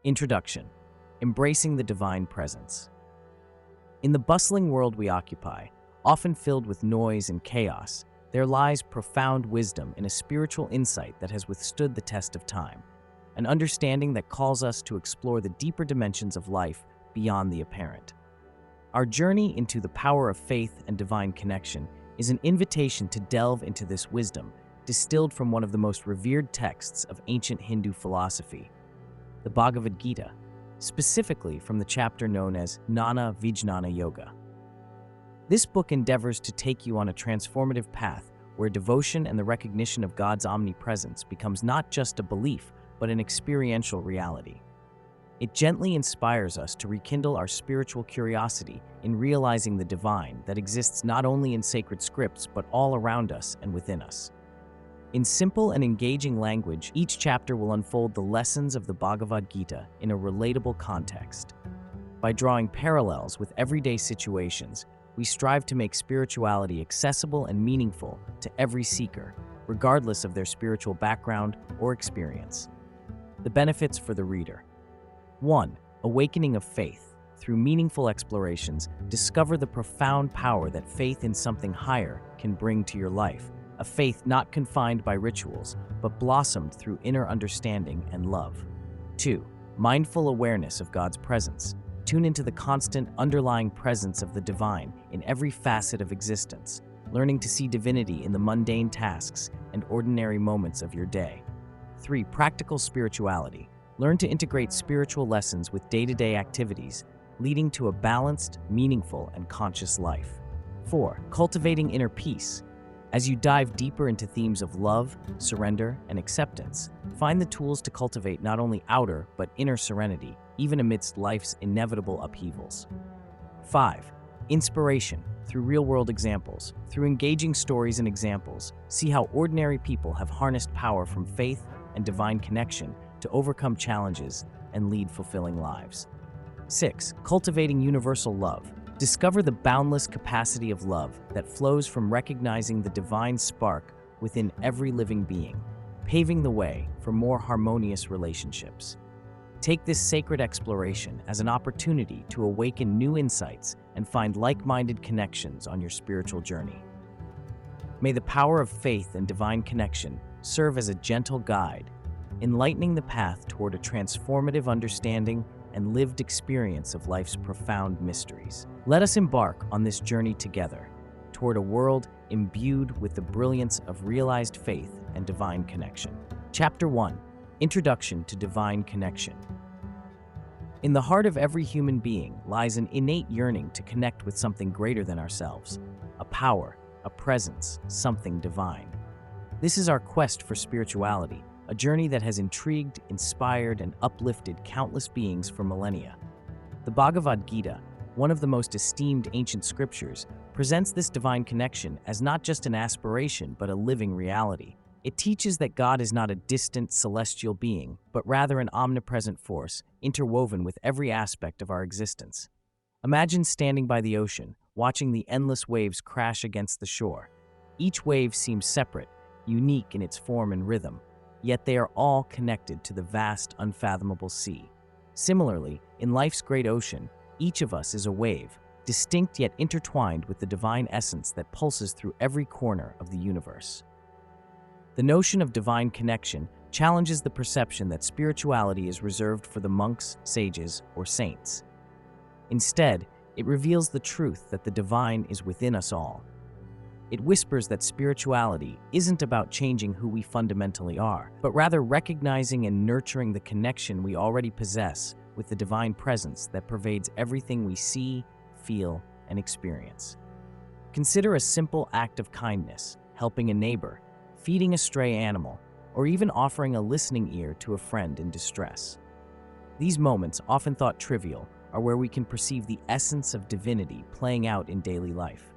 Introduction: Embracing the Divine Presence. In the bustling world we occupy, often filled with noise and chaos, there lies profound wisdom in a spiritual insight that has withstood the test of time, an understanding that calls us to explore the deeper dimensions of life beyond the apparent. Our journey into the power of faith and divine connection is an invitation to delve into this wisdom, distilled from one of the most revered texts of ancient Hindu philosophy, the Bhagavad Gita, specifically from the chapter known as Jnana Vijnana Yoga. This book endeavors to take you on a transformative path where devotion and the recognition of God's omnipresence becomes not just a belief, but an experiential reality. It gently inspires us to rekindle our spiritual curiosity in realizing the divine that exists not only in sacred scripts, but all around us and within us. In simple and engaging language, each chapter will unfold the lessons of the Bhagavad Gita in a relatable context. By drawing parallels with everyday situations, we strive to make spirituality accessible and meaningful to every seeker, regardless of their spiritual background or experience. The benefits for the reader. 1. Awakening of faith. Through meaningful explorations, discover the profound power that faith in something higher can bring to your life, a faith not confined by rituals, but blossomed through inner understanding and love. 2. Mindful awareness of God's presence. Tune into the constant underlying presence of the divine in every facet of existence, learning to see divinity in the mundane tasks and ordinary moments of your day. 3. Practical spirituality. Learn to integrate spiritual lessons with day-to-day activities, leading to a balanced, meaningful, and conscious life. 4. Cultivating inner peace. As you dive deeper into themes of love, surrender, and acceptance, find the tools to cultivate not only outer but inner serenity, even amidst life's inevitable upheavals. 5. Inspiration. Through real-world examples. Through engaging stories and examples, see how ordinary people have harnessed power from faith and divine connection to overcome challenges and lead fulfilling lives. 6. Cultivating universal love. Discover the boundless capacity of love that flows from recognizing the divine spark within every living being, paving the way for more harmonious relationships. Take this sacred exploration as an opportunity to awaken new insights and find like-minded connections on your spiritual journey. May the power of faith and divine connection serve as a gentle guide, enlightening the path toward a transformative understanding and lived experience of life's profound mysteries. Let us embark on this journey together toward a world imbued with the brilliance of realized faith and divine connection. Chapter 1. Introduction to Divine Connection. In the heart of every human being lies an innate yearning to connect with something greater than ourselves, a power, a presence, something divine. This is our quest for spirituality, a journey that has intrigued, inspired, and uplifted countless beings for millennia. The Bhagavad Gita, one of the most esteemed ancient scriptures, presents this divine connection as not just an aspiration but a living reality. It teaches that God is not a distant celestial being, but rather an omnipresent force interwoven with every aspect of our existence. Imagine standing by the ocean, watching the endless waves crash against the shore. Each wave seems separate, unique in its form and rhythm, yet they are all connected to the vast, unfathomable sea. Similarly, in life's great ocean, each of us is a wave, distinct yet intertwined with the divine essence that pulses through every corner of the universe. The notion of divine connection challenges the perception that spirituality is reserved for the monks, sages, or saints. Instead, it reveals the truth that the divine is within us all. It whispers that spirituality isn't about changing who we fundamentally are, but rather recognizing and nurturing the connection we already possess with the divine presence that pervades everything we see, feel, and experience. Consider a simple act of kindness, helping a neighbor, feeding a stray animal, or even offering a listening ear to a friend in distress. These moments, often thought trivial, are where we can perceive the essence of divinity playing out in daily life.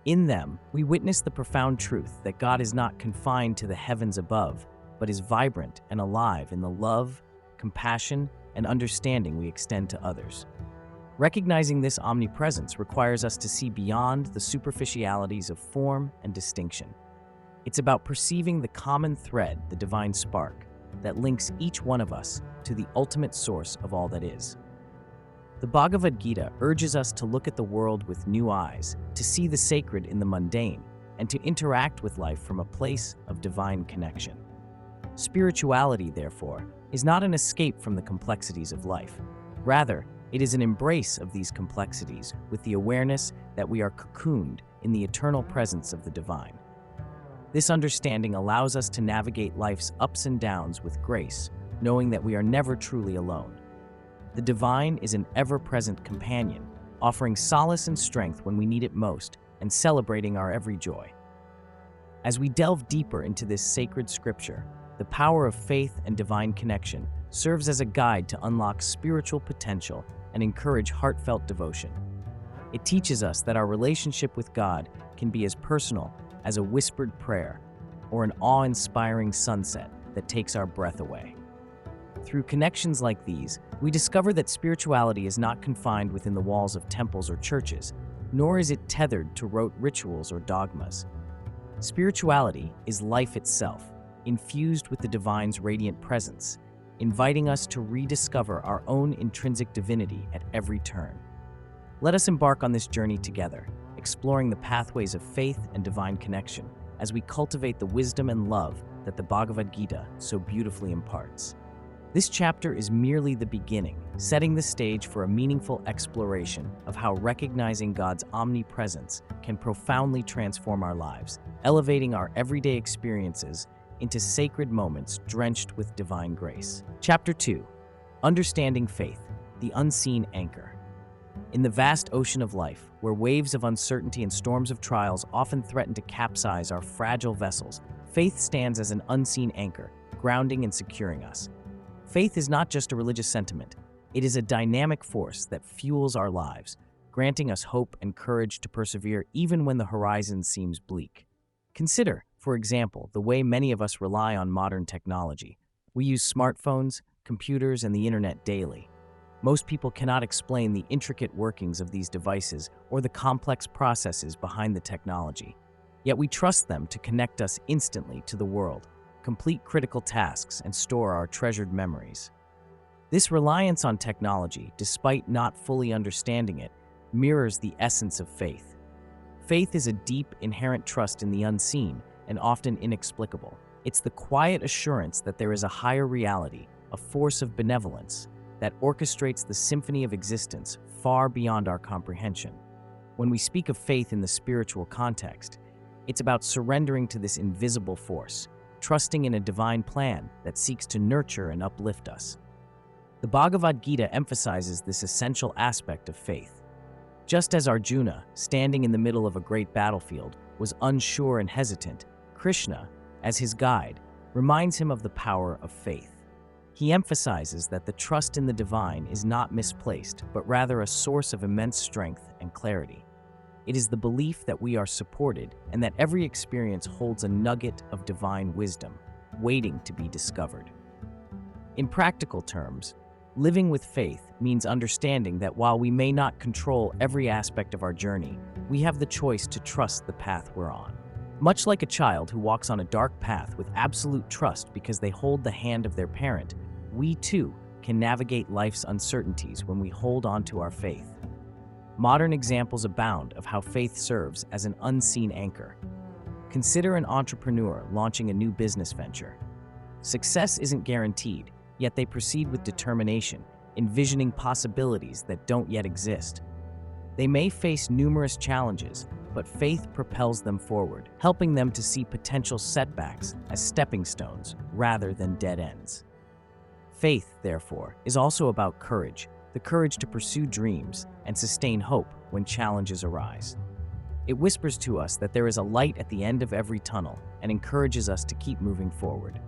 In them, we witness the profound truth that God is not confined to the heavens above, but is vibrant and alive in the love, compassion, and understanding we extend to others. Recognizing this omnipresence requires us to see beyond the superficialities of form and distinction. It's about perceiving the common thread, the divine spark, that links each one of us to the ultimate source of all that is. The Bhagavad Gita urges us to look at the world with new eyes, to see the sacred in the mundane, and to interact with life from a place of divine connection. Spirituality, therefore, is not an escape from the complexities of life. Rather, it is an embrace of these complexities with the awareness that we are cocooned in the eternal presence of the divine. This understanding allows us to navigate life's ups and downs with grace, knowing that we are never truly alone. The divine is an ever-present companion, offering solace and strength when we need it most, and celebrating our every joy. As we delve deeper into this sacred scripture, the power of faith and divine connection serves as a guide to unlock spiritual potential and encourage heartfelt devotion. It teaches us that our relationship with God can be as personal as a whispered prayer or an awe-inspiring sunset that takes our breath away. Through connections like these, we discover that spirituality is not confined within the walls of temples or churches, nor is it tethered to rote rituals or dogmas. Spirituality is life itself, infused with the divine's radiant presence, inviting us to rediscover our own intrinsic divinity at every turn. Let us embark on this journey together, exploring the pathways of faith and divine connection as we cultivate the wisdom and love that the Bhagavad Gita so beautifully imparts. This chapter is merely the beginning, setting the stage for a meaningful exploration of how recognizing God's omnipresence can profoundly transform our lives, elevating our everyday experiences into sacred moments drenched with divine grace. Chapter 2. Understanding Faith, the Unseen Anchor. In the vast ocean of life, where waves of uncertainty and storms of trials often threaten to capsize our fragile vessels, faith stands as an unseen anchor, grounding and securing us. Faith is not just a religious sentiment. It is a dynamic force that fuels our lives, granting us hope and courage to persevere even when the horizon seems bleak. Consider, for example, the way many of us rely on modern technology. We use smartphones, computers, and the internet daily. Most people cannot explain the intricate workings of these devices or the complex processes behind the technology. Yet we trust them to connect us instantly to the world, complete critical tasks, and store our treasured memories. This reliance on technology, despite not fully understanding it, mirrors the essence of faith. Faith is a deep, inherent trust in the unseen and often inexplicable. It's the quiet assurance that there is a higher reality, a force of benevolence, that orchestrates the symphony of existence far beyond our comprehension. When we speak of faith in the spiritual context, it's about surrendering to this invisible force, trusting in a divine plan that seeks to nurture and uplift us. The Bhagavad Gita emphasizes this essential aspect of faith. Just as Arjuna, standing in the middle of a great battlefield, was unsure and hesitant, Krishna, as his guide, reminds him of the power of faith. He emphasizes that the trust in the divine is not misplaced, but rather a source of immense strength and clarity. It is the belief that we are supported and that every experience holds a nugget of divine wisdom, waiting to be discovered. In practical terms, living with faith means understanding that while we may not control every aspect of our journey, we have the choice to trust the path we're on. Much like a child who walks on a dark path with absolute trust because they hold the hand of their parent, we too can navigate life's uncertainties when we hold on to our faith. Modern examples abound of how faith serves as an unseen anchor. Consider an entrepreneur launching a new business venture. Success isn't guaranteed, yet they proceed with determination, envisioning possibilities that don't yet exist. They may face numerous challenges, but faith propels them forward, helping them to see potential setbacks as stepping stones rather than dead ends. Faith, therefore, is also about courage, the courage to pursue dreams and sustain hope when challenges arise. It whispers to us that there is a light at the end of every tunnel and encourages us to keep moving forward.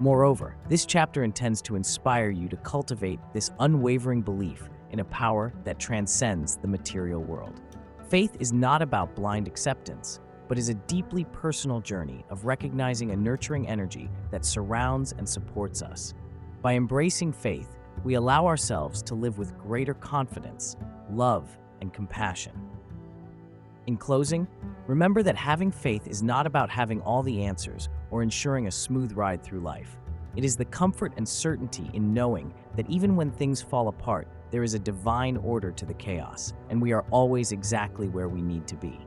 Moreover, this chapter intends to inspire you to cultivate this unwavering belief in a power that transcends the material world. Faith is not about blind acceptance, but is a deeply personal journey of recognizing a nurturing energy that surrounds and supports us. By embracing faith, we allow ourselves to live with greater confidence, love, and compassion. In closing, remember that having faith is not about having all the answers or ensuring a smooth ride through life. It is the comfort and certainty in knowing that even when things fall apart, there is a divine order to the chaos, and we are always exactly where we need to be.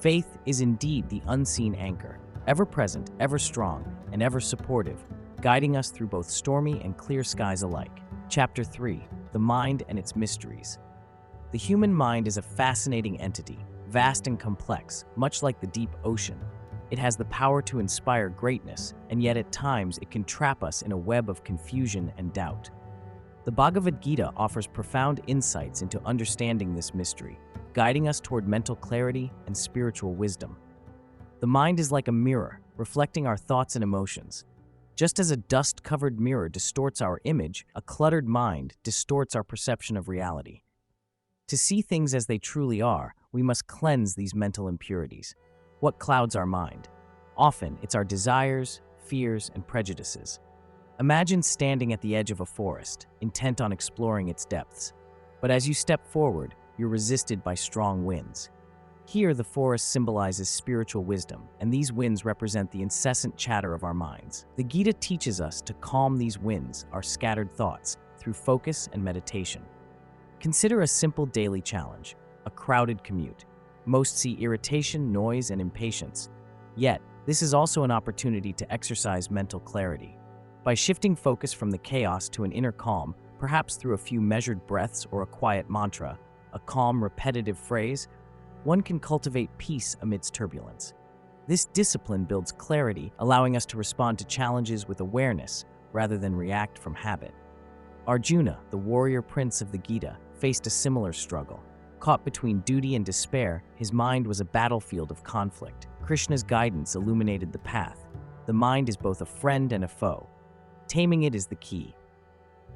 Faith is indeed the unseen anchor, ever present, ever strong, and ever supportive, guiding us through both stormy and clear skies alike. Chapter 3: The Mind and Its Mysteries. The human mind is a fascinating entity, vast and complex, much like the deep ocean. It has the power to inspire greatness, and yet at times it can trap us in a web of confusion and doubt. The Bhagavad Gita offers profound insights into understanding this mystery, guiding us toward mental clarity and spiritual wisdom. The mind is like a mirror, reflecting our thoughts and emotions. Just as a dust-covered mirror distorts our image, a cluttered mind distorts our perception of reality. To see things as they truly are, we must cleanse these mental impurities. What clouds our mind? Often, it's our desires, fears, and prejudices. Imagine standing at the edge of a forest, intent on exploring its depths. But as you step forward, you're resisted by strong winds. Here, the forest symbolizes spiritual wisdom, and these winds represent the incessant chatter of our minds. The Gita teaches us to calm these winds, our scattered thoughts, through focus and meditation. Consider a simple daily challenge: a crowded commute. Most see irritation, noise, and impatience. Yet, this is also an opportunity to exercise mental clarity. By shifting focus from the chaos to an inner calm, perhaps through a few measured breaths or a quiet mantra, a calm, repetitive phrase, one can cultivate peace amidst turbulence. This discipline builds clarity, allowing us to respond to challenges with awareness rather than react from habit. Arjuna, the warrior prince of the Gita, faced a similar struggle. Caught between duty and despair, his mind was a battlefield of conflict. Krishna's guidance illuminated the path. The mind is both a friend and a foe. Taming it is the key.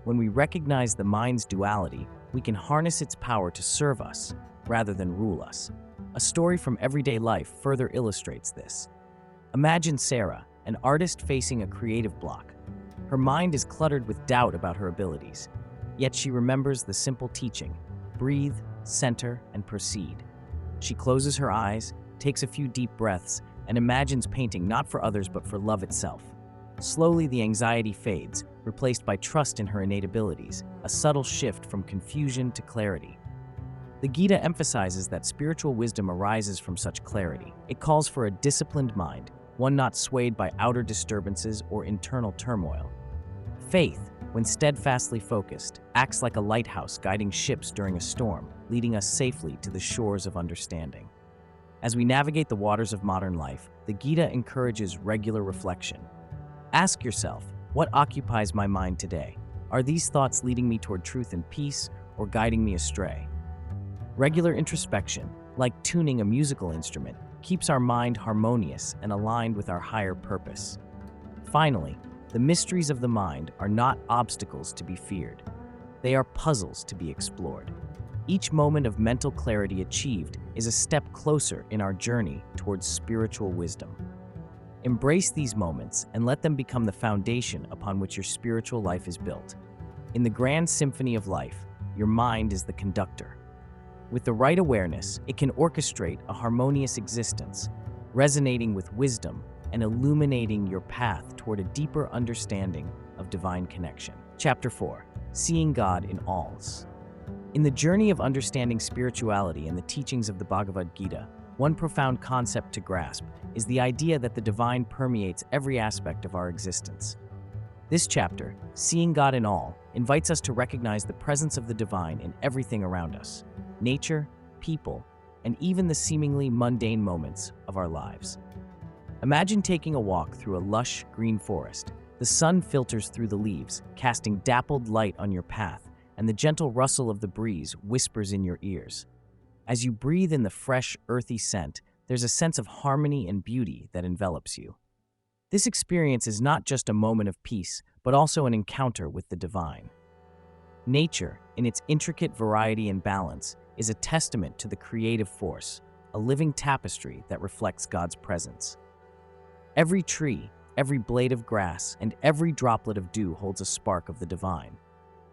When we recognize the mind's duality, we can harness its power to serve us rather than rule us. A story from everyday life further illustrates this. Imagine Sarah, an artist facing a creative block. Her mind is cluttered with doubt about her abilities, yet she remembers the simple teaching: breathe, center, and proceed. She closes her eyes, takes a few deep breaths, and imagines painting not for others but for love itself. Slowly, the anxiety fades, replaced by trust in her innate abilities, a subtle shift from confusion to clarity. The Gita emphasizes that spiritual wisdom arises from such clarity. It calls for a disciplined mind, one not swayed by outer disturbances or internal turmoil. Faith, when steadfastly focused, acts like a lighthouse guiding ships during a storm, leading us safely to the shores of understanding. As we navigate the waters of modern life, the Gita encourages regular reflection. Ask yourself, what occupies my mind today? Are these thoughts leading me toward truth and peace, or guiding me astray? Regular introspection, like tuning a musical instrument, keeps our mind harmonious and aligned with our higher purpose. Finally, the mysteries of the mind are not obstacles to be feared. They are puzzles to be explored. Each moment of mental clarity achieved is a step closer in our journey towards spiritual wisdom. Embrace these moments and let them become the foundation upon which your spiritual life is built. In the grand symphony of life, your mind is the conductor. With the right awareness, it can orchestrate a harmonious existence, resonating with wisdom and illuminating your path toward a deeper understanding of divine connection. Chapter 4: Seeing God in Alls. In the journey of understanding spirituality and the teachings of the Bhagavad Gita, one profound concept to grasp is the idea that the divine permeates every aspect of our existence. This chapter, Seeing God in All, invites us to recognize the presence of the divine in everything around us: nature, people, and even the seemingly mundane moments of our lives. Imagine taking a walk through a lush, green forest. The sun filters through the leaves, casting dappled light on your path, and the gentle rustle of the breeze whispers in your ears. As you breathe in the fresh, earthy scent, there's a sense of harmony and beauty that envelops you. This experience is not just a moment of peace, but also an encounter with the divine. Nature, in its intricate variety and balance, is a testament to the creative force, a living tapestry that reflects God's presence. Every tree, every blade of grass, and every droplet of dew holds a spark of the divine.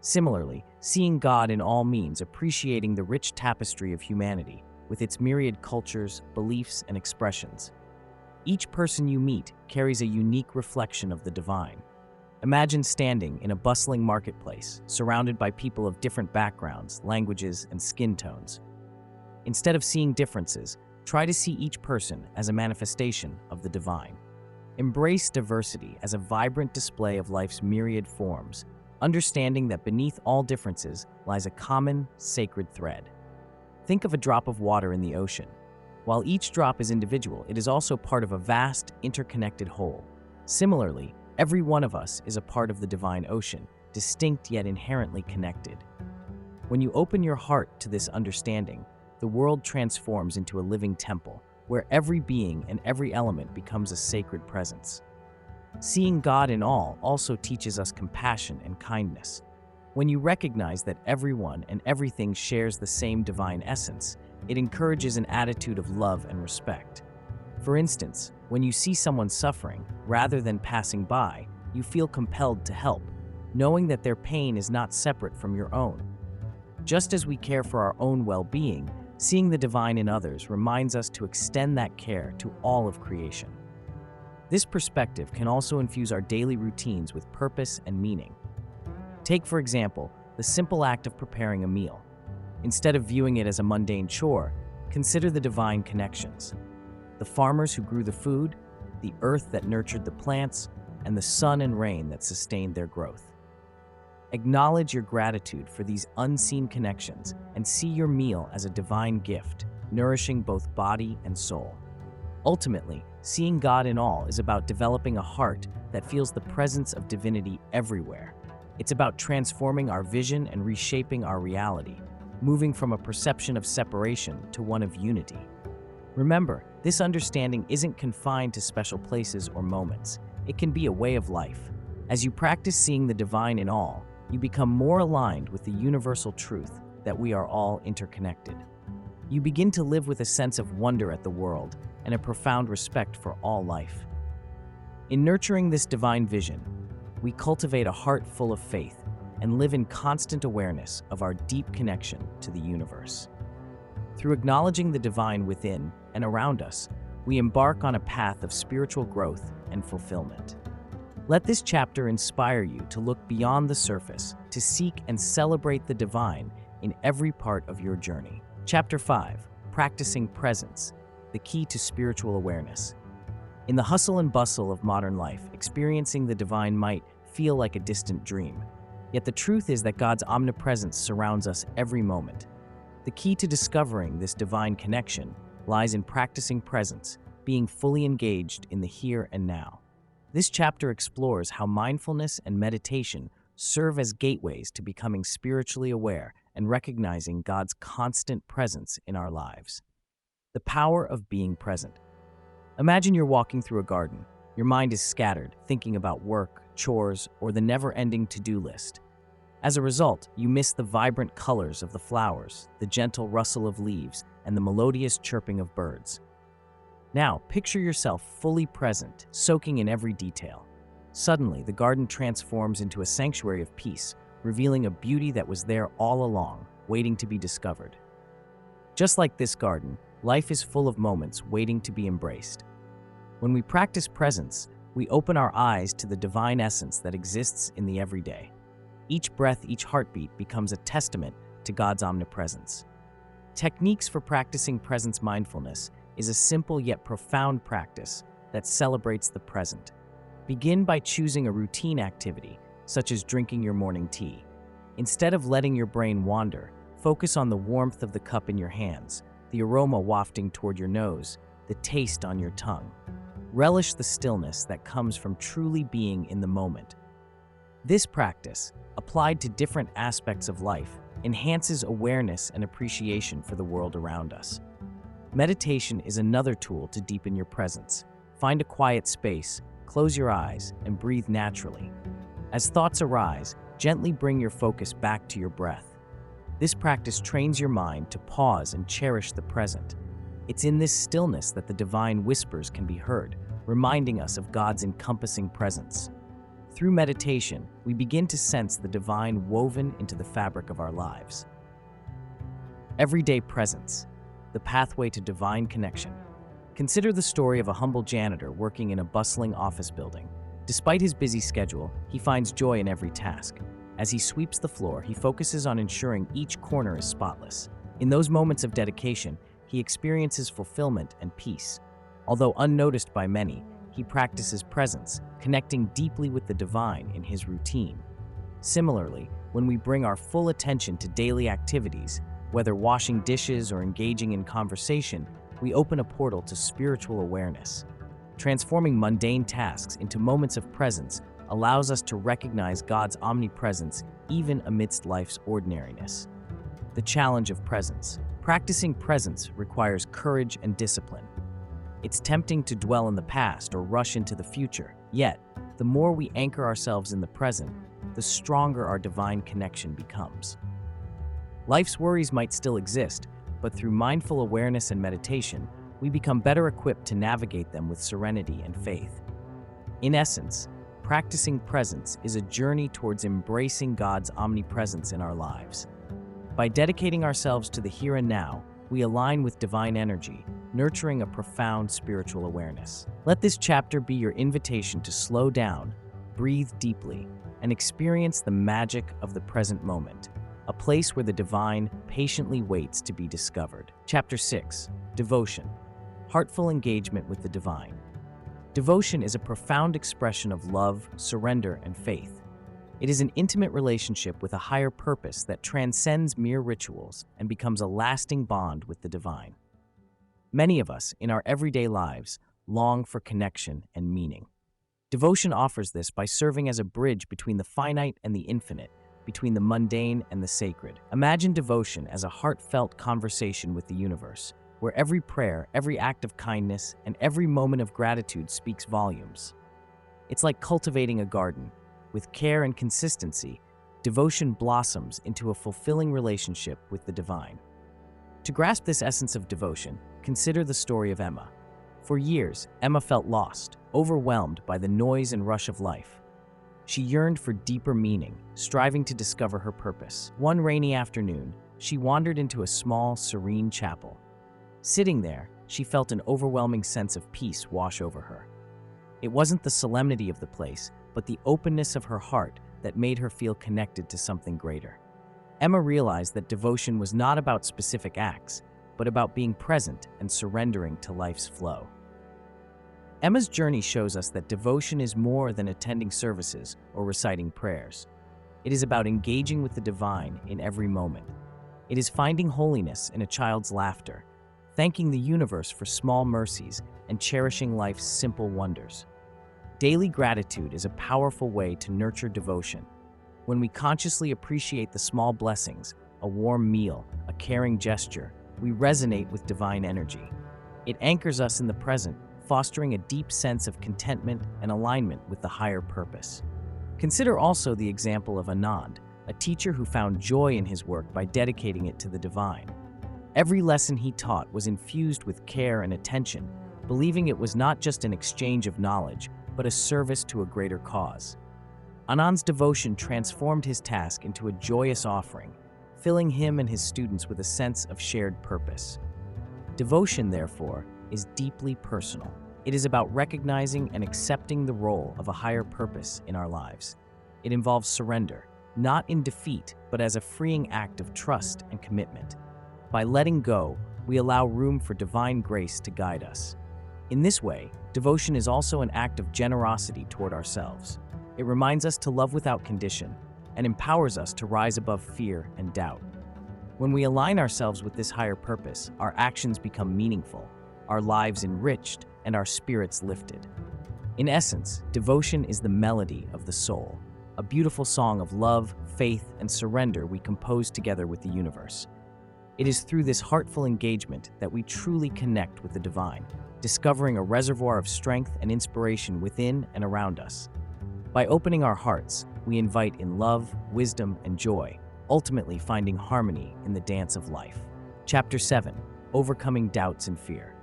Similarly, seeing God in all means appreciating the rich tapestry of humanity, with its myriad cultures, beliefs, and expressions. Each person you meet carries a unique reflection of the divine. Imagine standing in a bustling marketplace, surrounded by people of different backgrounds, languages, and skin tones. Instead of seeing differences, try to see each person as a manifestation of the divine. Embrace diversity as a vibrant display of life's myriad forms, understanding that beneath all differences lies a common, sacred thread. Think of a drop of water in the ocean. While each drop is individual, it is also part of a vast, interconnected whole. Similarly, every one of us is a part of the divine ocean, distinct yet inherently connected. When you open your heart to this understanding, the world transforms into a living temple, where every being and every element becomes a sacred presence. Seeing God in all also teaches us compassion and kindness. When you recognize that everyone and everything shares the same divine essence, it encourages an attitude of love and respect. For instance, when you see someone suffering, rather than passing by, you feel compelled to help, knowing that their pain is not separate from your own. Just as we care for our own well-being, seeing the divine in others reminds us to extend that care to all of creation. This perspective can also infuse our daily routines with purpose and meaning. Take, for example, the simple act of preparing a meal. Instead of viewing it as a mundane chore, consider the divine connections. The farmers who grew the food, the earth that nurtured the plants, and the sun and rain that sustained their growth. Acknowledge your gratitude for these unseen connections and see your meal as a divine gift, nourishing both body and soul. Ultimately, seeing God in all is about developing a heart that feels the presence of divinity everywhere. It's about transforming our vision and reshaping our reality, moving from a perception of separation to one of unity. Remember, this understanding isn't confined to special places or moments. It can be a way of life. As you practice seeing the divine in all, you become more aligned with the universal truth that we are all interconnected. You begin to live with a sense of wonder at the world and a profound respect for all life. In nurturing this divine vision, we cultivate a heart full of faith and live in constant awareness of our deep connection to the universe. Through acknowledging the divine within and around us, we embark on a path of spiritual growth and fulfillment. Let this chapter inspire you to look beyond the surface, to seek and celebrate the divine in every part of your journey. Chapter 5, Practicing Presence, the Key to Spiritual Awareness. In the hustle and bustle of modern life, experiencing the divine might feel like a distant dream. Yet the truth is that God's omnipresence surrounds us every moment. The key to discovering this divine connection lies in practicing presence, being fully engaged in the here and now. This chapter explores how mindfulness and meditation serve as gateways to becoming spiritually aware and recognizing God's constant presence in our lives. The power of being present. Imagine you're walking through a garden. Your mind is scattered, thinking about work, chores, or the never-ending to-do list. As a result, you miss the vibrant colors of the flowers, the gentle rustle of leaves, and the melodious chirping of birds. Now, picture yourself fully present, soaking in every detail. Suddenly, the garden transforms into a sanctuary of peace, revealing a beauty that was there all along, waiting to be discovered. Just like this garden, life is full of moments waiting to be embraced. When we practice presence, we open our eyes to the divine essence that exists in the everyday. Each breath, each heartbeat becomes a testament to God's omnipresence. Techniques for practicing presence mindfulness is a simple yet profound practice that celebrates the present. Begin by choosing a routine activity, such as drinking your morning tea. Instead of letting your brain wander, focus on the warmth of the cup in your hands, the aroma wafting toward your nose, the taste on your tongue. Relish the stillness that comes from truly being in the moment. This practice, applied to different aspects of life, enhances awareness and appreciation for the world around us. Meditation is another tool to deepen your presence. Find a quiet space, close your eyes, and breathe naturally. As thoughts arise, gently bring your focus back to your breath. This practice trains your mind to pause and cherish the present. It's in this stillness that the divine whispers can be heard, reminding us of God's encompassing presence. Through meditation, we begin to sense the divine woven into the fabric of our lives. Everyday presence, the pathway to divine connection. Consider the story of a humble janitor working in a bustling office building. Despite his busy schedule, he finds joy in every task. As he sweeps the floor, he focuses on ensuring each corner is spotless. In those moments of dedication, he experiences fulfillment and peace. Although unnoticed by many, he practices presence, connecting deeply with the divine in his routine. Similarly, when we bring our full attention to daily activities, whether washing dishes or engaging in conversation, we open a portal to spiritual awareness. Transforming mundane tasks into moments of presence allows us to recognize God's omnipresence even amidst life's ordinariness. The challenge of presence. Practicing presence requires courage and discipline. It's tempting to dwell in the past or rush into the future. Yet, the more we anchor ourselves in the present, the stronger our divine connection becomes. Life's worries might still exist, but through mindful awareness and meditation, we become better equipped to navigate them with serenity and faith. In essence, practicing presence is a journey towards embracing God's omnipresence in our lives. By dedicating ourselves to the here and now, we align with divine energy, nurturing a profound spiritual awareness. Let this chapter be your invitation to slow down, breathe deeply, and experience the magic of the present moment, a place where the divine patiently waits to be discovered. Chapter 6. Devotion. Heartful engagement with the divine. Devotion is a profound expression of love, surrender, and faith. It is an intimate relationship with a higher purpose that transcends mere rituals and becomes a lasting bond with the divine. Many of us, in our everyday lives, long for connection and meaning. Devotion offers this by serving as a bridge between the finite and the infinite, between the mundane and the sacred. Imagine devotion as a heartfelt conversation with the universe, where every prayer, every act of kindness, and every moment of gratitude speaks volumes. It's like cultivating a garden. With care and consistency, devotion blossoms into a fulfilling relationship with the divine. To grasp this essence of devotion, consider the story of Emma. For years, Emma felt lost, overwhelmed by the noise and rush of life. She yearned for deeper meaning, striving to discover her purpose. One rainy afternoon, she wandered into a small, serene chapel. Sitting there, she felt an overwhelming sense of peace wash over her. It wasn't the solemnity of the place, but the openness of her heart that made her feel connected to something greater. Emma realized that devotion was not about specific acts, but about being present and surrendering to life's flow. Emma's journey shows us that devotion is more than attending services or reciting prayers. It is about engaging with the divine in every moment. It is finding holiness in a child's laughter, thanking the universe for small mercies, and cherishing life's simple wonders. Daily gratitude is a powerful way to nurture devotion. When we consciously appreciate the small blessings, a warm meal, a caring gesture, we resonate with divine energy. It anchors us in the present, fostering a deep sense of contentment and alignment with the higher purpose. Consider also the example of Anand, a teacher who found joy in his work by dedicating it to the divine. Every lesson he taught was infused with care and attention, believing it was not just an exchange of knowledge, but a service to a greater cause. Anand's devotion transformed his task into a joyous offering, filling him and his students with a sense of shared purpose. Devotion, therefore, is deeply personal. It is about recognizing and accepting the role of a higher purpose in our lives. It involves surrender, not in defeat, but as a freeing act of trust and commitment. By letting go, we allow room for divine grace to guide us. In this way, devotion is also an act of generosity toward ourselves. It reminds us to love without condition and empowers us to rise above fear and doubt. When we align ourselves with this higher purpose, our actions become meaningful, our lives enriched, and our spirits lifted. In essence, devotion is the melody of the soul, a beautiful song of love, faith, and surrender we compose together with the universe. It is through this heartful engagement that we truly connect with the divine, discovering a reservoir of strength and inspiration within and around us. By opening our hearts, we invite in love, wisdom, and joy, ultimately finding harmony in the dance of life. Chapter 7. Overcoming doubts and fear.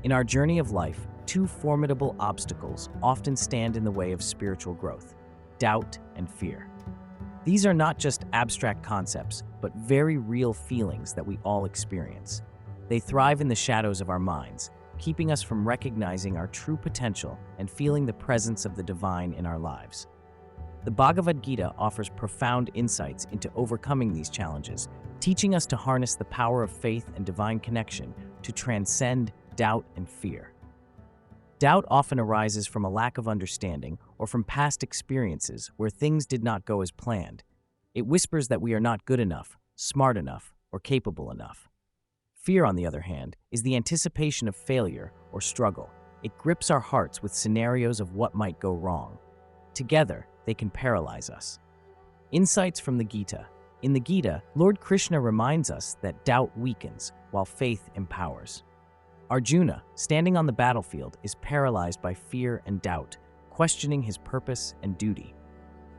In our journey of life, two formidable obstacles often stand in the way of spiritual growth: doubt and fear. These are not just abstract concepts, but very real feelings that we all experience. They thrive in the shadows of our minds, keeping us from recognizing our true potential and feeling the presence of the divine in our lives. The Bhagavad Gita offers profound insights into overcoming these challenges, teaching us to harness the power of faith and divine connection to transcend doubt and fear. Doubt often arises from a lack of understanding or from past experiences where things did not go as planned. It whispers that we are not good enough, smart enough, or capable enough. Fear, on the other hand, is the anticipation of failure or struggle. It grips our hearts with scenarios of what might go wrong. Together, they can paralyze us. Insights from the Gita. In the Gita, Lord Krishna reminds us that doubt weakens while faith empowers. Arjuna, standing on the battlefield, is paralyzed by fear and doubt, questioning his purpose and duty.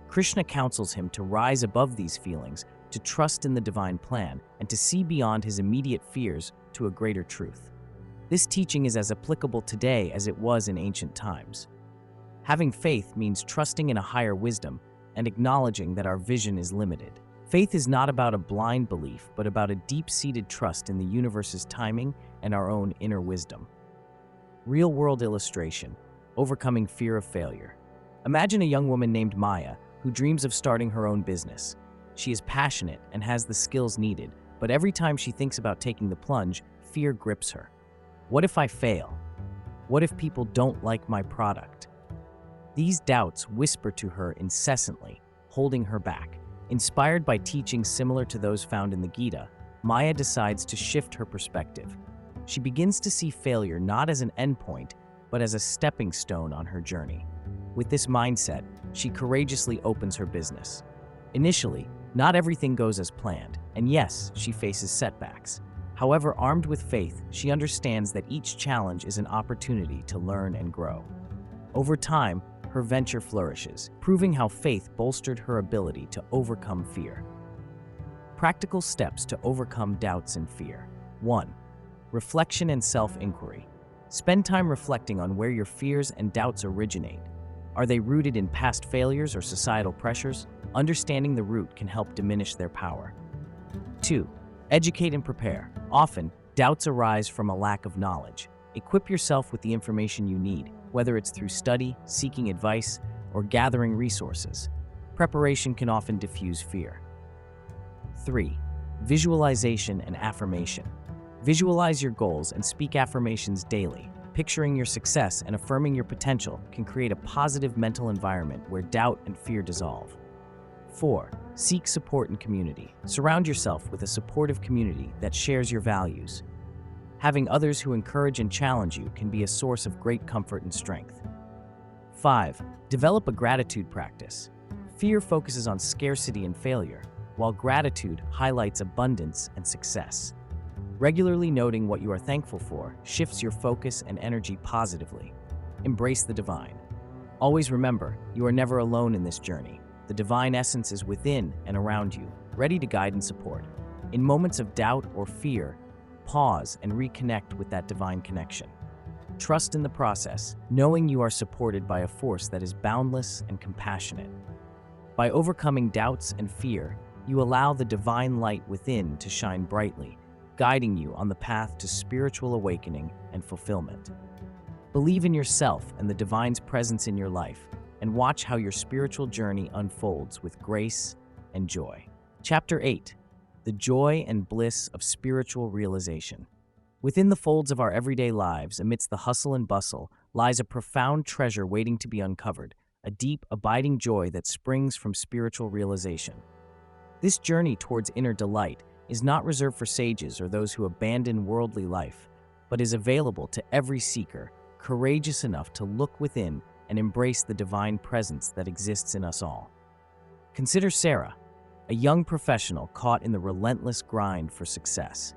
Krishna counsels him to rise above these feelings, to trust in the divine plan, and to see beyond his immediate fears to a greater truth. This teaching is as applicable today as it was in ancient times. Having faith means trusting in a higher wisdom and acknowledging that our vision is limited. Faith is not about a blind belief, but about a deep-seated trust in the universe's timing and our own inner wisdom. Real-world illustration: overcoming fear of failure. Imagine a young woman named Maya who dreams of starting her own business. She is passionate and has the skills needed, but every time she thinks about taking the plunge, fear grips her. What if I fail? What if people don't like my product? These doubts whisper to her incessantly, holding her back. Inspired by teachings similar to those found in the Gita, Maya decides to shift her perspective. She begins to see failure not as an endpoint, but as a stepping stone on her journey. With this mindset, she courageously opens her business. Initially, not everything goes as planned, and yes, she faces setbacks. However, armed with faith, she understands that each challenge is an opportunity to learn and grow. Over time, her venture flourishes, proving how faith bolstered her ability to overcome fear. Practical steps to overcome doubts and fear. 1. Reflection and self-inquiry. Spend time reflecting on where your fears and doubts originate. Are they rooted in past failures or societal pressures? Understanding the root can help diminish their power. 2. Educate and prepare. Often, doubts arise from a lack of knowledge. Equip yourself with the information you need, whether it's through study, seeking advice, or gathering resources. Preparation can often diffuse fear. 3. Visualization and affirmation. Visualize your goals and speak affirmations daily. Picturing your success and affirming your potential can create a positive mental environment where doubt and fear dissolve. 4. Seek support and community. Surround yourself with a supportive community that shares your values. Having others who encourage and challenge you can be a source of great comfort and strength. 5. Develop a gratitude practice. Fear focuses on scarcity and failure, while gratitude highlights abundance and success. Regularly noting what you are thankful for shifts your focus and energy positively. Embrace the divine. Always remember, you are never alone in this journey. The divine essence is within and around you, ready to guide and support. In moments of doubt or fear, pause and reconnect with that divine connection. Trust in the process, knowing you are supported by a force that is boundless and compassionate. By overcoming doubts and fear, you allow the divine light within to shine brightly, guiding you on the path to spiritual awakening and fulfillment. Believe in yourself and the divine's presence in your life, and watch how your spiritual journey unfolds with grace and joy. Chapter 8. The joy and bliss of spiritual realization. Within the folds of our everyday lives, amidst the hustle and bustle, lies a profound treasure waiting to be uncovered, a deep, abiding joy that springs from spiritual realization. This journey towards inner delight is not reserved for sages or those who abandon worldly life, but is available to every seeker, courageous enough to look within and embrace the divine presence that exists in us all. Consider Sarah, a young professional caught in the relentless grind for success.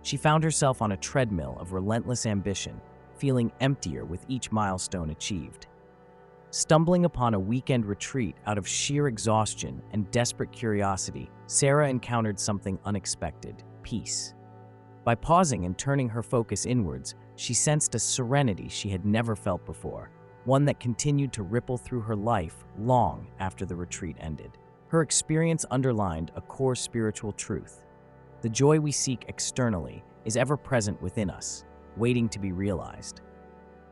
She found herself on a treadmill of relentless ambition, feeling emptier with each milestone achieved. Stumbling upon a weekend retreat out of sheer exhaustion and desperate curiosity, Sarah encountered something unexpected: peace. By pausing and turning her focus inwards, she sensed a serenity she had never felt before, one that continued to ripple through her life long after the retreat ended. Her experience underlined a core spiritual truth. The joy we seek externally is ever present within us, waiting to be realized.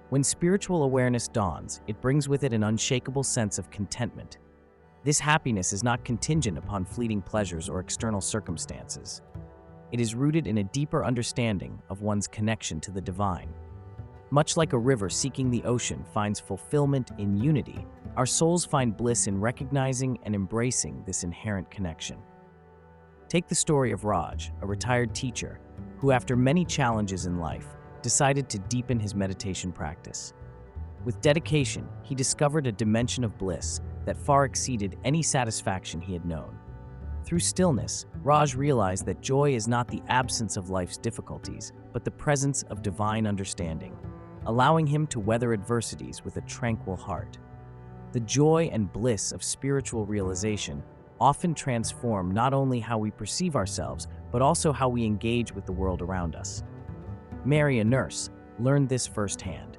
When spiritual awareness dawns, it brings with it an unshakable sense of contentment. This happiness is not contingent upon fleeting pleasures or external circumstances. It is rooted in a deeper understanding of one's connection to the divine. Much like a river seeking the ocean finds fulfillment in unity, our souls find bliss in recognizing and embracing this inherent connection. Take the story of Raj, a retired teacher, who after many challenges in life, decided to deepen his meditation practice. With dedication, he discovered a dimension of bliss that far exceeded any satisfaction he had known. Through stillness, Raj realized that joy is not the absence of life's difficulties, but the presence of divine understanding, allowing him to weather adversities with a tranquil heart. The joy and bliss of spiritual realization often transform not only how we perceive ourselves, but also how we engage with the world around us. Mary, a nurse, learned this firsthand.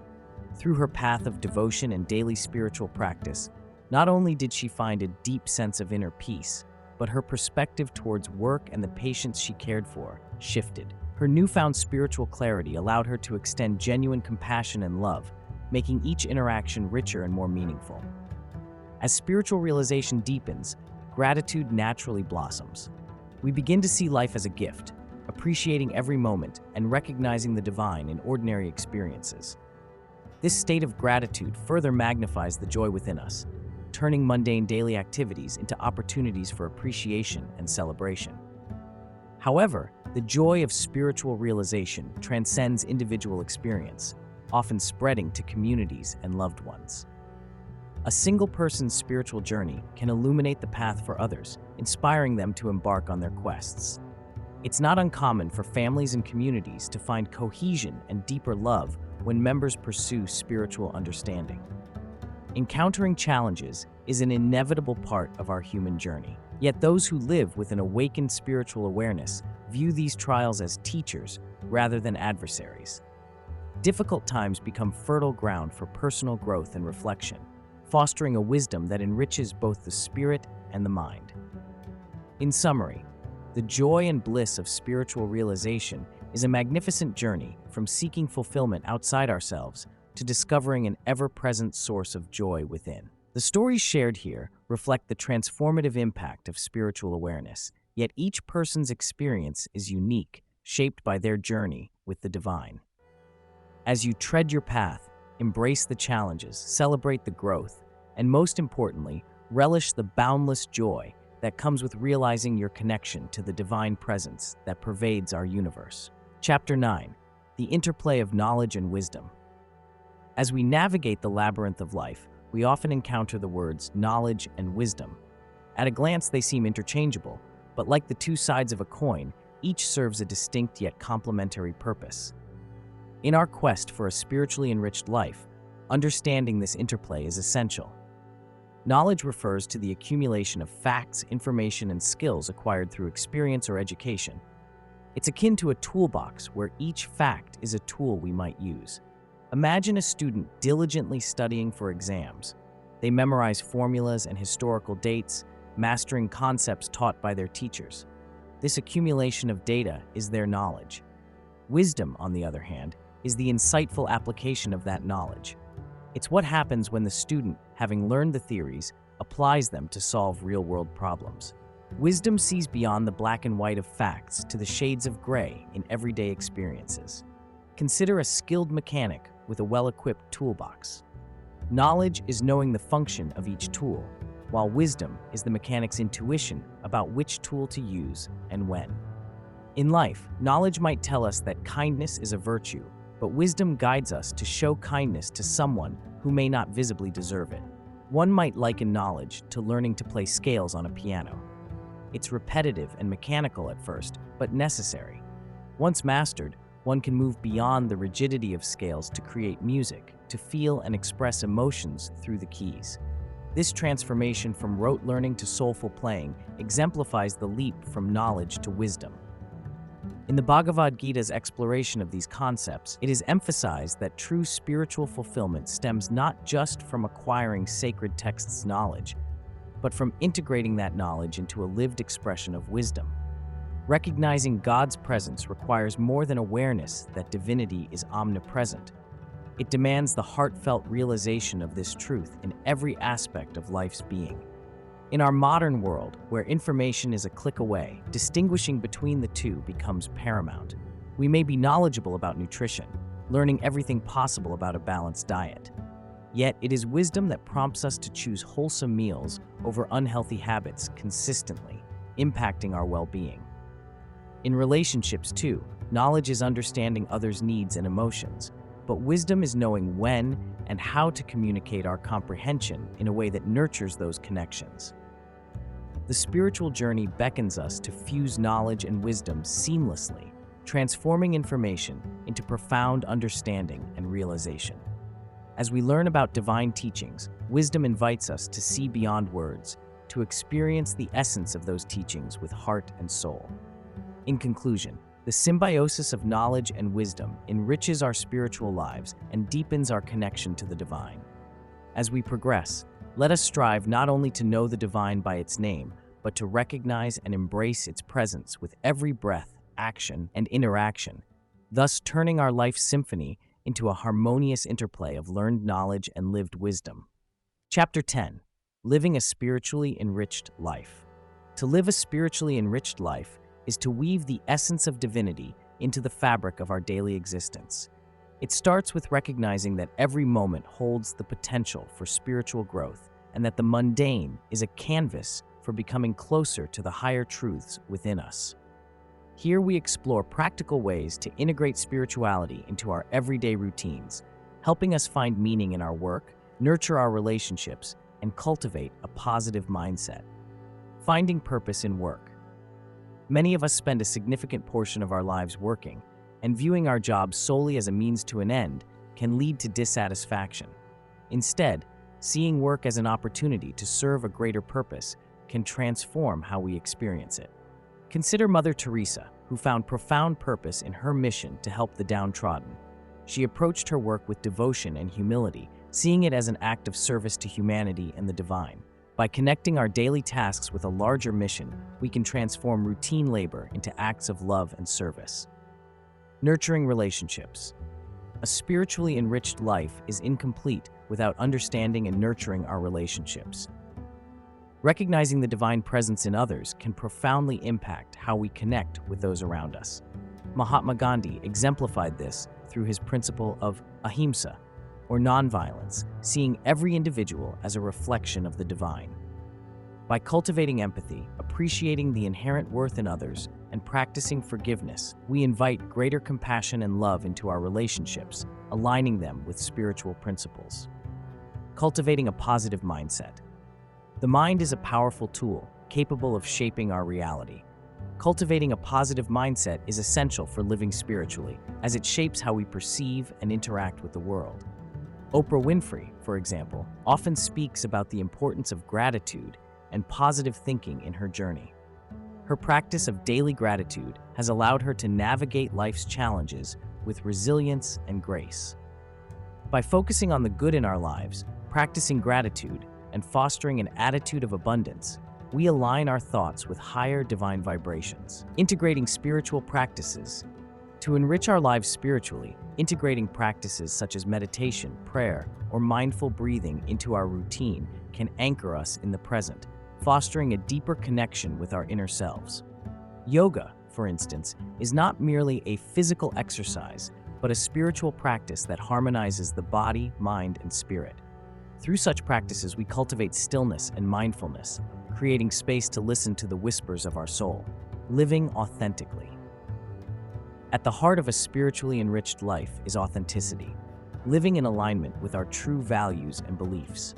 Through her path of devotion and daily spiritual practice, not only did she find a deep sense of inner peace, but her perspective towards work and the patients she cared for shifted. Her newfound spiritual clarity allowed her to extend genuine compassion and love, making each interaction richer and more meaningful. As spiritual realization deepens, gratitude naturally blossoms. We begin to see life as a gift, appreciating every moment and recognizing the divine in ordinary experiences. This state of gratitude further magnifies the joy within us, turning mundane daily activities into opportunities for appreciation and celebration. However, the joy of spiritual realization transcends individual experience, often spreading to communities and loved ones. A single person's spiritual journey can illuminate the path for others, inspiring them to embark on their quests. It's not uncommon for families and communities to find cohesion and deeper love when members pursue spiritual understanding. Encountering challenges is an inevitable part of our human journey. Yet those who live with an awakened spiritual awareness view these trials as teachers rather than adversaries. Difficult times become fertile ground for personal growth and reflection, fostering a wisdom that enriches both the spirit and the mind. In summary, the joy and bliss of spiritual realization is a magnificent journey from seeking fulfillment outside ourselves to discovering an ever-present source of joy within. The stories shared here reflect the transformative impact of spiritual awareness, yet each person's experience is unique, shaped by their journey with the divine. As you tread your path, embrace the challenges, celebrate the growth, and most importantly, relish the boundless joy that comes with realizing your connection to the divine presence that pervades our universe. Chapter 9: The Interplay of Knowledge and Wisdom. As we navigate the labyrinth of life, we often encounter the words knowledge and wisdom. At a glance, they seem interchangeable, but like the two sides of a coin, each serves a distinct yet complementary purpose. In our quest for a spiritually enriched life, understanding this interplay is essential. Knowledge refers to the accumulation of facts, information, and skills acquired through experience or education. It's akin to a toolbox where each fact is a tool we might use. Imagine a student diligently studying for exams. They memorize formulas and historical dates, mastering concepts taught by their teachers. This accumulation of data is their knowledge. Wisdom, on the other hand, is the insightful application of that knowledge. It's what happens when the student, having learned the theories, applies them to solve real-world problems. Wisdom sees beyond the black and white of facts to the shades of gray in everyday experiences. Consider a skilled mechanic with a well-equipped toolbox. Knowledge is knowing the function of each tool, while wisdom is the mechanic's intuition about which tool to use and when. In life, knowledge might tell us that kindness is a virtue, but wisdom guides us to show kindness to someone who may not visibly deserve it. One might liken knowledge to learning to play scales on a piano. It's repetitive and mechanical at first, but necessary. Once mastered, one can move beyond the rigidity of scales to create music, to feel and express emotions through the keys. This transformation from rote learning to soulful playing exemplifies the leap from knowledge to wisdom. In the Bhagavad Gita's exploration of these concepts, it is emphasized that true spiritual fulfillment stems not just from acquiring sacred texts' knowledge, but from integrating that knowledge into a lived expression of wisdom. Recognizing God's presence requires more than awareness that divinity is omnipresent. It demands the heartfelt realization of this truth in every aspect of life's being. In our modern world, where information is a click away, distinguishing between the two becomes paramount. We may be knowledgeable about nutrition, learning everything possible about a balanced diet. Yet it is wisdom that prompts us to choose wholesome meals over unhealthy habits consistently, impacting our well-being. In relationships, too, knowledge is understanding others' needs and emotions, but wisdom is knowing when and how to communicate our comprehension in a way that nurtures those connections. The spiritual journey beckons us to fuse knowledge and wisdom seamlessly, transforming information into profound understanding and realization. As we learn about divine teachings, wisdom invites us to see beyond words, to experience the essence of those teachings with heart and soul. In conclusion, the symbiosis of knowledge and wisdom enriches our spiritual lives and deepens our connection to the divine. As we progress, let us strive not only to know the divine by its name, but to recognize and embrace its presence with every breath, action, and interaction, thus turning our life symphony into a harmonious interplay of learned knowledge and lived wisdom. Chapter 10. Living a Spiritually Enriched Life. To live a spiritually enriched life is to weave the essence of divinity into the fabric of our daily existence. It starts with recognizing that every moment holds the potential for spiritual growth and that the mundane is a canvas for becoming closer to the higher truths within us. Here we explore practical ways to integrate spirituality into our everyday routines, helping us find meaning in our work, nurture our relationships, and cultivate a positive mindset. Finding purpose in work. Many of us spend a significant portion of our lives working, and viewing our jobs solely as a means to an end can lead to dissatisfaction. Instead, seeing work as an opportunity to serve a greater purpose can transform how we experience it. Consider Mother Teresa, who found profound purpose in her mission to help the downtrodden. She approached her work with devotion and humility, seeing it as an act of service to humanity and the divine. By connecting our daily tasks with a larger mission, we can transform routine labor into acts of love and service. Nurturing relationships. A spiritually enriched life is incomplete without understanding and nurturing our relationships. Recognizing the divine presence in others can profoundly impact how we connect with those around us. Mahatma Gandhi exemplified this through his principle of ahimsa, or nonviolence, seeing every individual as a reflection of the divine. By cultivating empathy, appreciating the inherent worth in others, and practicing forgiveness, we invite greater compassion and love into our relationships, aligning them with spiritual principles. Cultivating a positive mindset. The mind is a powerful tool, capable of shaping our reality. Cultivating a positive mindset is essential for living spiritually, as it shapes how we perceive and interact with the world. Oprah Winfrey, for example, often speaks about the importance of gratitude and positive thinking in her journey. Her practice of daily gratitude has allowed her to navigate life's challenges with resilience and grace. By focusing on the good in our lives, practicing gratitude, and fostering an attitude of abundance, we align our thoughts with higher divine vibrations. Integrating spiritual practices. To enrich our lives spiritually, integrating practices such as meditation, prayer, or mindful breathing into our routine can anchor us in the present, fostering a deeper connection with our inner selves. Yoga, for instance, is not merely a physical exercise, but a spiritual practice that harmonizes the body, mind, and spirit. Through such practices, we cultivate stillness and mindfulness, creating space to listen to the whispers of our soul, living authentically. At the heart of a spiritually enriched life is authenticity, living in alignment with our true values and beliefs.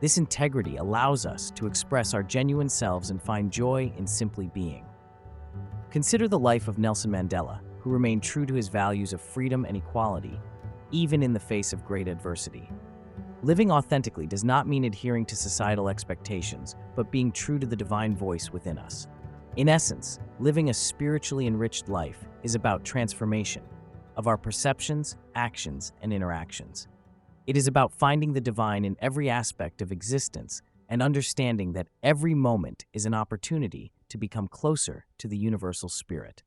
This integrity allows us to express our genuine selves and find joy in simply being. Consider the life of Nelson Mandela, who remained true to his values of freedom and equality, even in the face of great adversity. Living authentically does not mean adhering to societal expectations, but being true to the divine voice within us. In essence, living a spiritually enriched life is about transformation of our perceptions, actions, and interactions. It is about finding the divine in every aspect of existence and understanding that every moment is an opportunity to become closer to the universal spirit.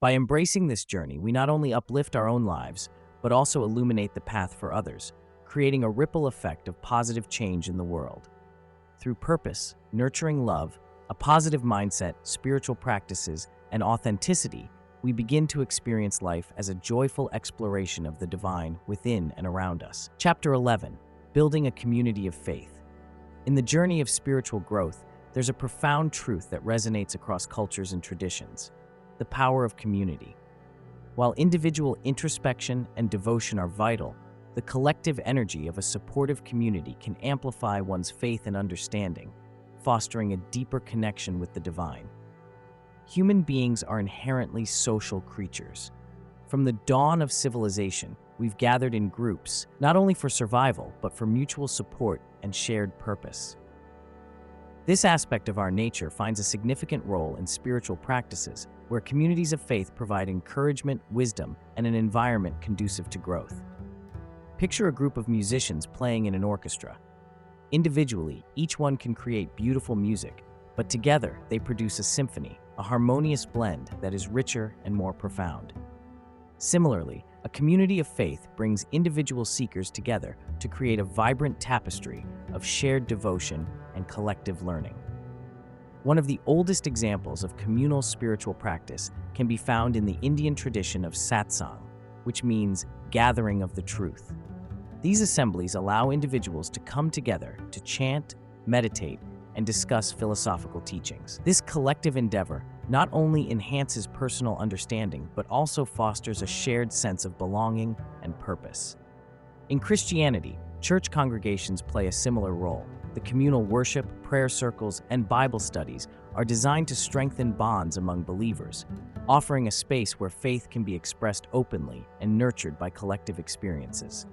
By embracing this journey, we not only uplift our own lives, but also illuminate the path for others, creating a ripple effect of positive change in the world. Through purpose, nurturing love, a positive mindset, spiritual practices, and authenticity, we begin to experience life as a joyful exploration of the divine within and around us. Chapter 11. Building a community of faith. In the journey of spiritual growth, there's a profound truth that resonates across cultures and traditions: the power of community. While individual introspection and devotion are vital, the collective energy of a supportive community can amplify one's faith and understanding, fostering a deeper connection with the divine. Human beings are inherently social creatures. From the dawn of civilization, we've gathered in groups, not only for survival, but for mutual support and shared purpose. This aspect of our nature finds a significant role in spiritual practices, where communities of faith provide encouragement, wisdom, and an environment conducive to growth. Picture a group of musicians playing in an orchestra. Individually, each one can create beautiful music, but together they produce a symphony, a harmonious blend that is richer and more profound. Similarly, a community of faith brings individual seekers together to create a vibrant tapestry of shared devotion and collective learning. One of the oldest examples of communal spiritual practice can be found in the Indian tradition of satsang, which means gathering of the truth. These assemblies allow individuals to come together to chant, meditate, and discuss philosophical teachings. This collective endeavor not only enhances personal understanding, but also fosters a shared sense of belonging and purpose. In Christianity, church congregations play a similar role. The communal worship, prayer circles, and Bible studies are designed to strengthen bonds among believers, offering a space where faith can be expressed openly and nurtured by collective experiences.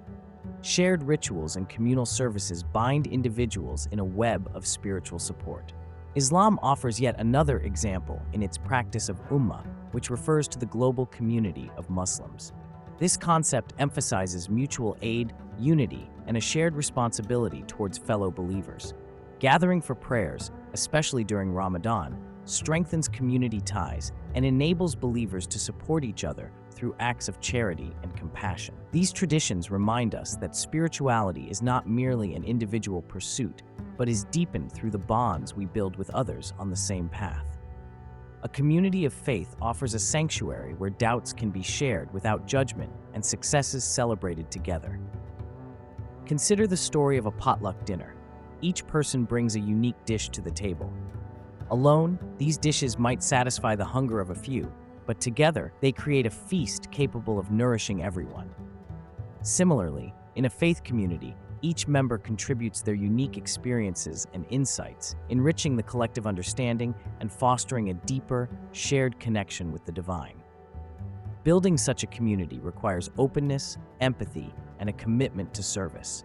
Shared rituals and communal services bind individuals in a web of spiritual support. Islam offers yet another example in its practice of ummah, which refers to the global community of Muslims. This concept emphasizes mutual aid, unity, and a shared responsibility towards fellow believers. Gathering for prayers, especially during Ramadan, strengthens community ties and enables believers to support each other through acts of charity and compassion. These traditions remind us that spirituality is not merely an individual pursuit, but is deepened through the bonds we build with others on the same path. A community of faith offers a sanctuary where doubts can be shared without judgment and successes celebrated together. Consider the story of a potluck dinner. Each person brings a unique dish to the table. Alone, these dishes might satisfy the hunger of a few, but together they create a feast capable of nourishing everyone. Similarly, in a faith community, each member contributes their unique experiences and insights, enriching the collective understanding and fostering a deeper, shared connection with the divine. Building such a community requires openness, empathy, and a commitment to service.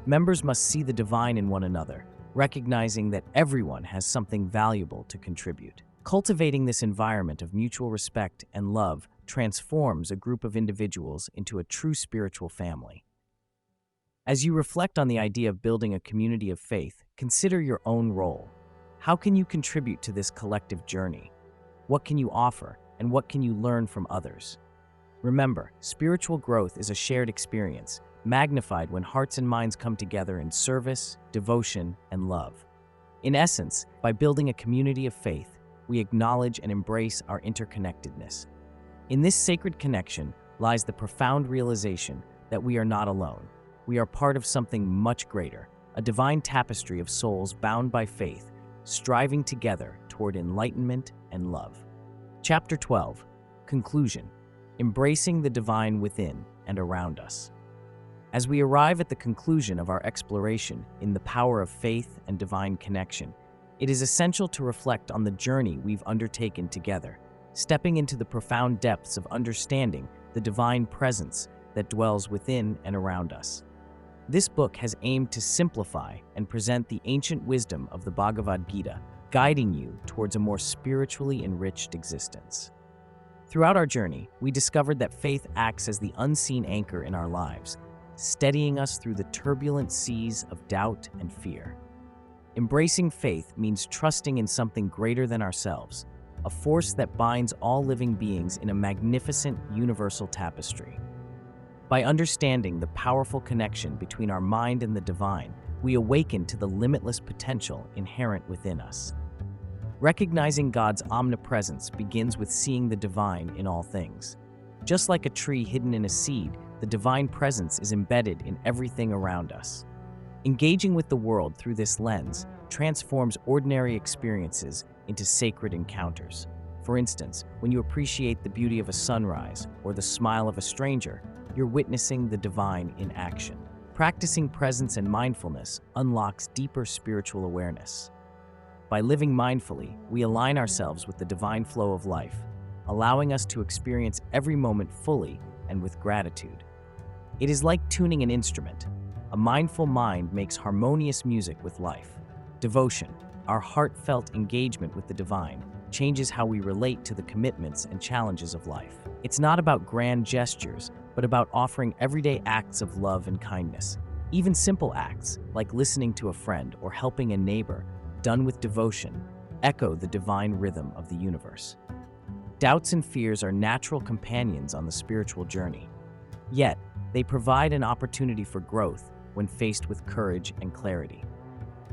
Members must see the divine in one another, recognizing that everyone has something valuable to contribute. Cultivating this environment of mutual respect and love transforms a group of individuals into a true spiritual family. As you reflect on the idea of building a community of faith, consider your own role. How can you contribute to this collective journey? What can you offer, and what can you learn from others? Remember, spiritual growth is a shared experience, magnified when hearts and minds come together in service, devotion, and love. In essence, by building a community of faith, we acknowledge and embrace our interconnectedness. In this sacred connection lies the profound realization that we are not alone. We are part of something much greater, a divine tapestry of souls bound by faith, striving together toward enlightenment and love. Chapter 12. Conclusion. Embracing the divine within and around us. As we arrive at the conclusion of our exploration in the power of faith and divine connection, it is essential to reflect on the journey we've undertaken together, stepping into the profound depths of understanding the divine presence that dwells within and around us. This book has aimed to simplify and present the ancient wisdom of the Bhagavad Gita, guiding you towards a more spiritually enriched existence. Throughout our journey, we discovered that faith acts as the unseen anchor in our lives, steadying us through the turbulent seas of doubt and fear. Embracing faith means trusting in something greater than ourselves, a force that binds all living beings in a magnificent universal tapestry. By understanding the powerful connection between our mind and the divine, we awaken to the limitless potential inherent within us. Recognizing God's omnipresence begins with seeing the divine in all things. Just like a tree hidden in a seed, the divine presence is embedded in everything around us. Engaging with the world through this lens transforms ordinary experiences into sacred encounters. For instance, when you appreciate the beauty of a sunrise or the smile of a stranger, you're witnessing the divine in action. Practicing presence and mindfulness unlocks deeper spiritual awareness. By living mindfully, we align ourselves with the divine flow of life, allowing us to experience every moment fully and with gratitude. It is like tuning an instrument. A mindful mind makes harmonious music with life. Devotion, our heartfelt engagement with the divine, changes how we relate to the commitments and challenges of life. It's not about grand gestures, but about offering everyday acts of love and kindness. Even simple acts, like listening to a friend or helping a neighbor, done with devotion, echo the divine rhythm of the universe. Doubts and fears are natural companions on the spiritual journey. Yet, they provide an opportunity for growth when faced with courage and clarity.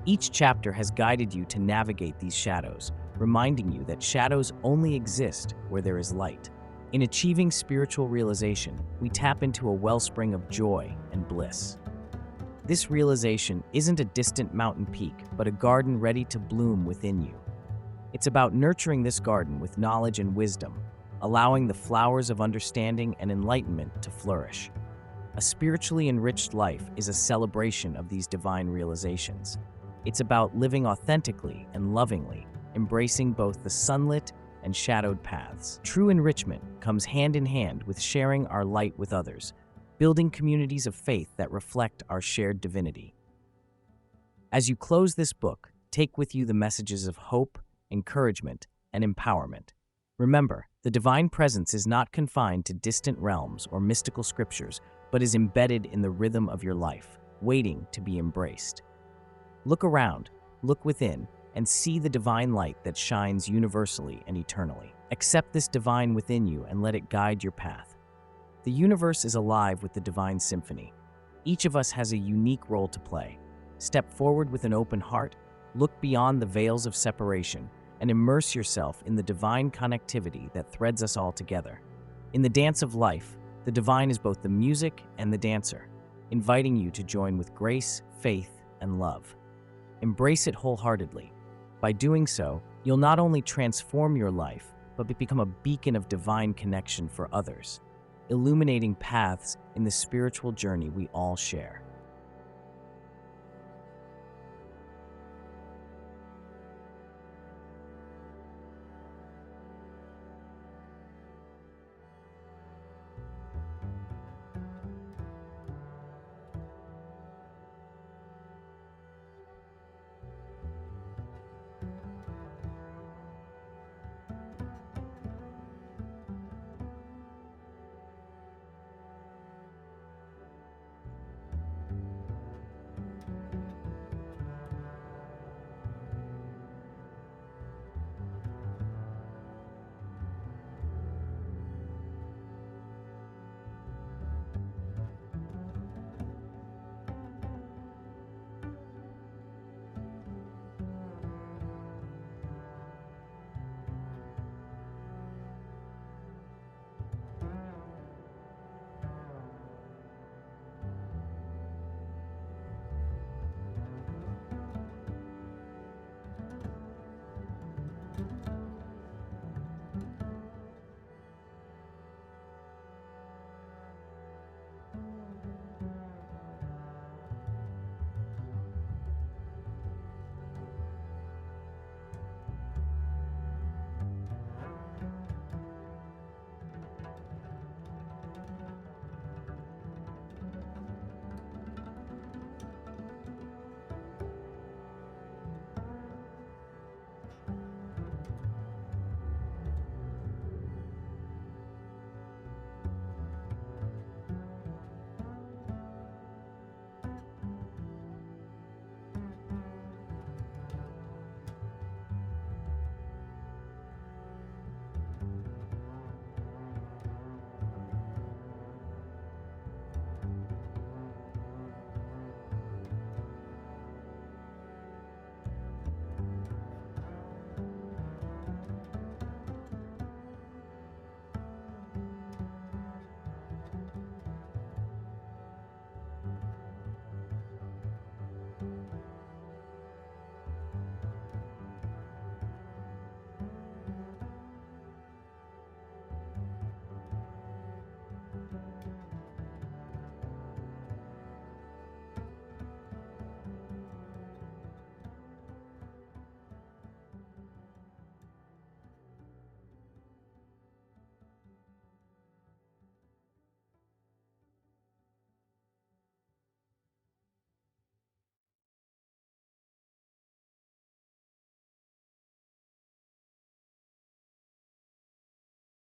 Each chapter has guided you to navigate these shadows, reminding you that shadows only exist where there is light. In achieving spiritual realization, we tap into a wellspring of joy and bliss. This realization isn't a distant mountain peak, but a garden ready to bloom within you. It's about nurturing this garden with knowledge and wisdom, allowing the flowers of understanding and enlightenment to flourish. A spiritually enriched life is a celebration of these divine realizations. It's about living authentically and lovingly, embracing both the sunlit and shadowed paths. True enrichment comes hand in hand with sharing our light with others, building communities of faith that reflect our shared divinity. As you close this book, take with you the messages of hope, encouragement, and empowerment. Remember, the divine presence is not confined to distant realms or mystical scriptures, but is embedded in the rhythm of your life, waiting to be embraced. Look around, look within, and see the divine light that shines universally and eternally. Accept this divine within you and let it guide your path. The universe is alive with the divine symphony. Each of us has a unique role to play. Step forward with an open heart, look beyond the veils of separation, and immerse yourself in the divine connectivity that threads us all together. In the dance of life, the divine is both the music and the dancer, inviting you to join with grace, faith, and love. Embrace it wholeheartedly. By doing so, you'll not only transform your life, but become a beacon of divine connection for others, illuminating paths in the spiritual journey we all share.